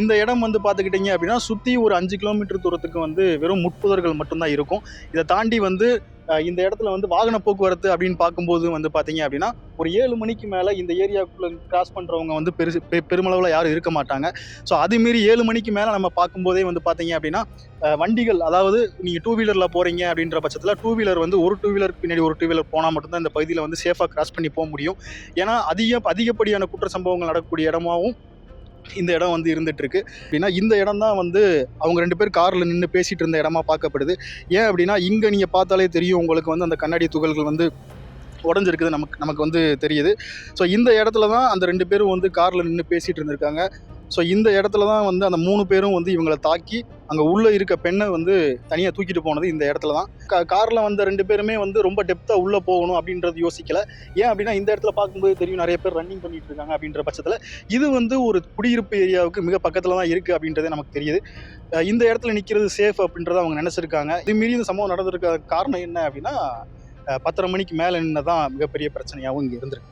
இந்த இடம் வந்து பார்த்துக்கிட்டிங்க அப்படின்னா சுற்றி ஒரு 5 கிலோமீட்டர் தூரத்துக்கு வந்து வெறும் முட்புதர்கள் மட்டும்தான் இருக்கும். இதை தாண்டி வந்து இந்த இடத்துல வந்து வாகன போக்குவரத்து அப்படின்னு பார்க்கும்போது வந்து பார்த்தீங்க அப்படின்னா ஒரு 7 மணிக்கு மேலே இந்த ஏரியாவுக்குள்ள கிராஸ் பண்ணுறவங்க வந்து பெருமளவில் யாரும் இருக்க மாட்டாங்க. ஸோ அது மீறி 7 மணிக்கு மேலே நம்ம பார்க்கும்போதே வந்து பார்த்தீங்க அப்படின்னா வண்டிகள், அதாவது நீங்கள் 2 வீலரில் போகிறீங்க அப்படின்ற பட்சத்தில் 2 வீலர் வந்து ஒரு 2 வீலருக்கு பின்னாடி ஒரு 2 வீலர் போனால் மட்டும்தான் இந்த பகுதியில் வந்து சேஃபாக கிராஸ் பண்ணி போக முடியும். ஏன்னா அதிகப்படியான குற்ற சம்பவங்கள் நடக்கக்கூடிய இடமாவும் இந்த இடம் வந்து இருந்துட்டு இருக்கு. அப்படின்னா இந்த இடம் தான் வந்து அவங்க 2 பேர் கார்ல நின்று பேசிட்டு இருந்த இடமா பார்க்கப்படுது. ஏன் அப்படின்னா இங்க நீங்க பார்த்தாலே தெரியும் உங்களுக்கு வந்து அந்த கண்ணாடி துகள்கள் வந்து உடஞ்சிருக்குது நமக்கு வந்து தெரியுது. ஸோ இந்த இடத்துல தான் அந்த 2 பேரும் வந்து கார்ல நின்று பேசிட்டு இருந்திருக்காங்க. ஸோ இந்த இடத்துல தான் வந்து அந்த 3 பேரும் வந்து இவங்களை தாக்கி அங்கே உள்ளே இருக்க பெண்ணை வந்து தனியாக தூக்கிட்டு போனது இந்த இடத்துல தான். காரில் வந்த 2 பேருமே வந்து ரொம்ப டெப்த்தாக உள்ளே போகணும் அப்படின்றது யோசிக்கல. ஏன் அப்படின்னா இந்த இடத்துல பார்க்கும்போது தெரியும் நிறைய பேர் ரன்னிங் பண்ணிட்டு இருக்காங்க அப்படின்ற பட்சத்தில் இது வந்து ஒரு குடியிருப்பு ஏரியாவுக்கு மிக பக்கத்தில் தான் இருக்குது அப்படின்றதே நமக்கு தெரியுது. இந்த இடத்துல நிற்கிறது சேஃப் அப்படின்றத அவங்க நினச்சிருக்காங்க. இது மீறி இந்த சம்பவம் நடந்திருக்க காரணம் என்ன அப்படின்னா 10:30 மணிக்கு மேலே நின்று தான் மிகப்பெரிய பிரச்சனையாகவும் இங்கே இருந்திருக்கு.